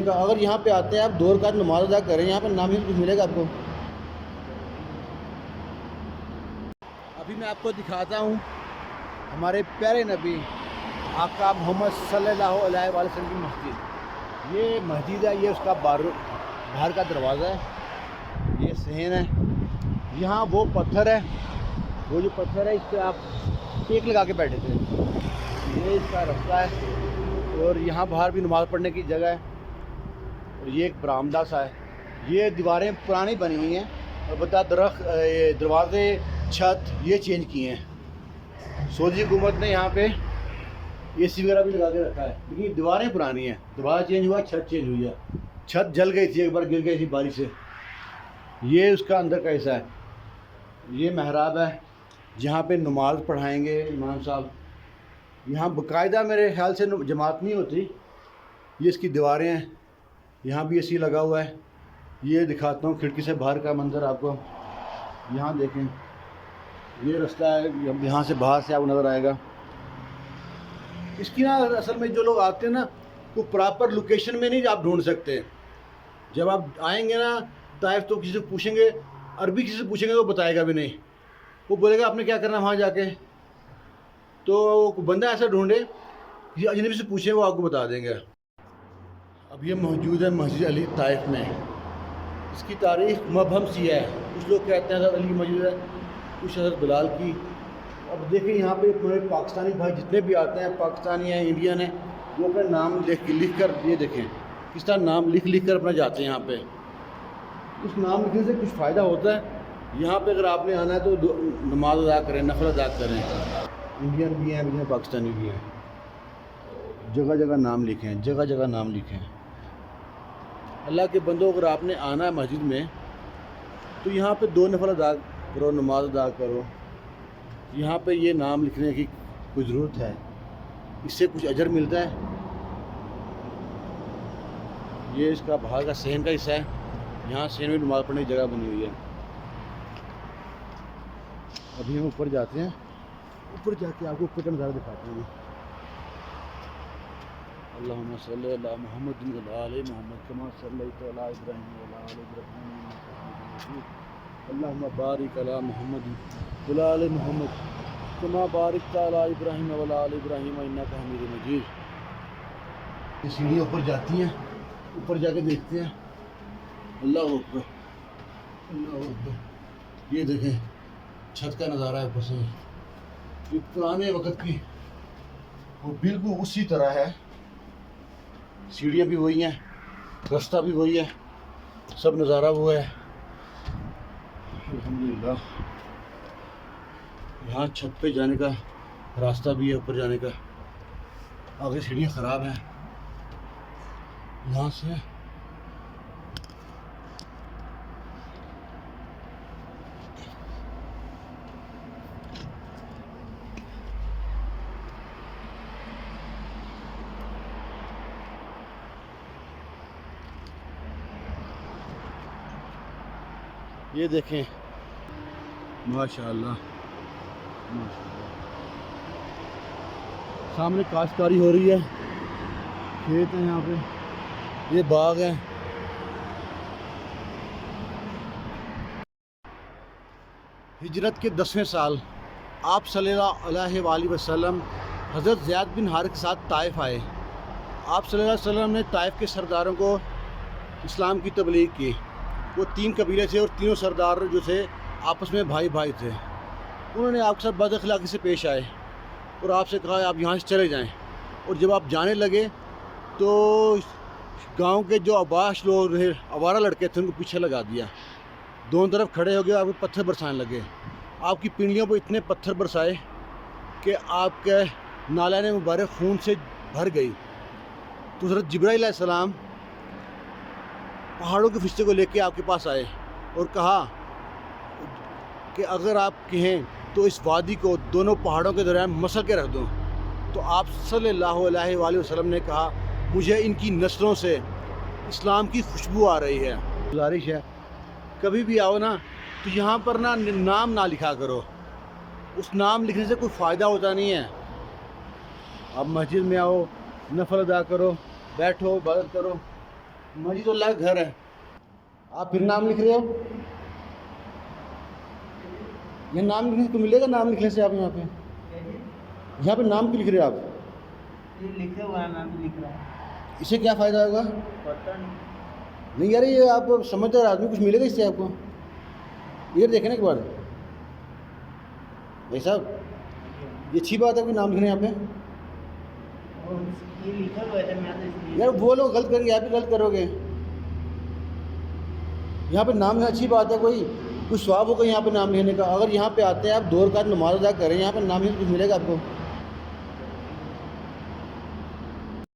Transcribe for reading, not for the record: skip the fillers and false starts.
اگر یہاں پہ آتے ہیں آپ 2 رکعت نماز ادا کریں، یہاں پہ نام ہی کچھ ملے گا آپ کو۔ ابھی میں آپ کو دکھاتا ہوں ہمارے پیارے نبی آقا محمد صلی اللہ علیہ وآلہ وسلم کی مسجد۔ یہ مسجد ہے، یہ اس کا باہر کا دروازہ ہے، یہ صحن ہے۔ یہاں وہ پتھر ہے، وہ جو پتھر ہے اس پہ آپ ٹیک لگا کے بیٹھے تھے، یہ اس کا رستہ ہے۔ اور یہاں باہر بھی نماز پڑھنے کی جگہ ہے، اور یہ ایک برآمدہ سا ہے۔ یہ دیواریں پرانی بنی ہوئی ہیں، البتہ دروازے چھت یہ چینج کیے ہیں۔ سعودی حکومت نے یہاں پہ اے سی وغیرہ بھی لگا کے رکھا ہے، لیکن دیواریں پرانی ہیں، دروازہ چینج ہوا، چھت چینج ہوئی ہے۔ چھت جل گئی تھی، ایک بار گر گئی تھی بارش سے۔ یہ اس کا اندر کا حصہ ہے، یہ محراب ہے جہاں پہ نماز پڑھائیں گے امام صاحب۔ یہاں باقاعدہ میرے خیال سے جماعت نہیں ہوتی۔ یہ اس کی دیواریں ہیں، یہاں بھی اے سی لگا ہوا ہے۔ یہ دکھاتا ہوں کھڑکی سے باہر کا منظر آپ کو، یہاں دیکھیں، یہ رستہ ہے، یہاں سے باہر سے آپ کو نظر آئے گا۔ اس کی نا اصل میں جو لوگ آتے ہیں نا، وہ پراپر لوکیشن میں نہیں آپ ڈھونڈ سکتے۔ جب آپ آئیں گے نا طائف تو کسی سے پوچھیں گے، عربی کسی سے پوچھیں گے وہ بتائے گا بھی نہیں، وہ بولے گا آپ نے کیا کرنا وہاں جا کے۔ تو بندہ ایسا ڈھونڈے، یہ اجنبی سے پوچھیں وہ آپ کو بتا دیں گے۔ اب یہ موجود ہے مسجد علی طائف میں۔ اس کی تاریخ مبہم سی ہے، کچھ لوگ کہتے ہیں حضرت علی کی مسجد ہے، کچھ حضرت بلال کی۔ اب دیکھیں یہاں پہ میرے پاکستانی بھائی جتنے بھی آتے ہیں، پاکستانی ہیں، انڈین ہیں، وہ اپنا نام لکھ کر، یہ دیکھیں کس طرح نام لکھ کر اپنا جاتے ہیں یہاں پہ۔ اس نام لکھنے سے کچھ فائدہ ہوتا ہے۔ یہاں پہ اگر آپ نے آنا ہے تو نماز ادا کریں، نفل ادا کریں۔ انڈین بھی ہیں، پاکستانی بھی ہیں، جگہ جگہ نام لکھیں، جگہ جگہ نام لکھیں۔ اللہ کے بندوں، اگر آپ نے آنا ہے مسجد میں تو یہاں پہ 2 نفل ادا کرو، نماز ادا کرو۔ یہاں پہ یہ نام لکھنے کی کوئی ضرورت ہے، اس سے کچھ اجر ملتا ہے۔ یہ اس کا باہر کا صحن کا حصہ ہے، یہاں صحن میں نماز پڑھنے کی جگہ بنی ہوئی ہے۔ ابھی ہم اوپر جاتے ہیں، اوپر جا کے آپ کو اوپر کا نظارہ دکھاتے ہیں۔ اللہم صلی علی محمد وعلی آل محمد کما صلیت علی ابراہیم وعلی آل ابراہیم انک حمید مجید۔ اللہم بارک علی محمد وعلی آل محمد کما بارکت علی ابراہیم وعلی آل ابراہیم انک حمید مجید۔ یہ سیڑھیاں اوپر جاتی ہیں، اوپر جا کے دیکھتے ہیں۔ اللہ اکبر، اللہ اکبر۔ یہ دیکھیں چھت کا نظارہ ہے اوپر سے، یہ پرانے وقت کی وہ بالکل اسی طرح ہے۔ سیڑھیاں بھی وہی ہیں، رستہ بھی وہی ہے، سب نظارہ وہ ہے۔ الحمدللہ یہاں چھت پہ جانے کا راستہ بھی ہے، اوپر جانے کا۔ آگے سیڑھیاں خراب ہیں، یہاں سے یہ دیکھیں، ماشاءاللہ سامنے کاشتکاری ہو رہی ہے، کھیت ہیں یہاں پہ، یہ باغ ہے۔ ہجرت کے 10ویں سال آپ صلی اللہ علیہ وآلہ وسلم حضرت زید بن حارث کے ساتھ طائف آئے۔ آپ صلی اللہ علیہ وسلم نے طائف کے سرداروں کو اسلام کی تبلیغ کی۔ وہ 3 قبیلے تھے اور تینوں سردار جو تھے آپس میں بھائی بھائی تھے۔ انہوں نے آپ کے ساتھ بد اخلاقی سے پیش آئے اور آپ سے کہا آپ یہاں سے چلے جائیں۔ اور جب آپ جانے لگے تو گاؤں کے جو آباش لوگ رہے، آوارہ لڑکے تھے، ان کو پیچھے لگا دیا، دونوں طرف کھڑے ہو گئے، آپ کو پتھر برسانے لگے۔ آپ کی پنڈلیوں پہ اتنے پتھر برسائے کہ آپ کے نالین مبارک خون سے بھر گئی۔ تو حضرت جبرائیل علیہ السلام پہاڑوں کے فرشتے کو لے کے آپ کے پاس آئے اور کہا کہ اگر آپ کہیں تو اس وادی کو دونوں پہاڑوں کے درمیان مسل کے رکھ دو۔ تو آپ صلی اللہ علیہ وآلہ وسلم نے کہا مجھے ان کی نسلوں سے اسلام کی خوشبو آ رہی ہے۔ گزارش ہے کبھی بھی آؤ نا تو یہاں پر نا نام نہ لکھا کرو، اس نام لکھنے سے کوئی فائدہ ہوتا نہیں ہے۔ آپ مسجد میں آؤ، نفل ادا کرو، بیٹھو، عبادت کرو، مسجد اللہ کا گھر ہے، آپ پھر نام لکھ رہے ہو؟ یہ نام لکھنے کو ملے گا؟ نام لکھنے سے آپ یہاں پہ نام کیوں لکھ رہے ہو آپ؟ لکھے ہوا نام لکھ رہا ہے، اس سے کیا فائدہ ہوگا؟ پتہ نہیں یار، یہ آپ سمجھدار آدمی، کچھ ملے گا اس سے آپ کو؟ یہ دیکھنے کے بعد بھائی صاحب، یہ اچھی بات ہے کوئی نام لکھنے یہاں پہ؟ یہ لکھا ہوا ہے میں تو اس لیے یار وہ لوگ غلط کریں گے، آپ بھی غلط کرو گے. یہاں پہ نام لکھنا اچھی بات ہے، کوئی ثواب ہوگا یہاں پہ نام لکھنے کا. اگر یہاں پہ آتے ہیں آپ 2 رکعت نماز ادا کریں، یہاں پہ نام لکھنے کچھ ملے گا آپ کو؟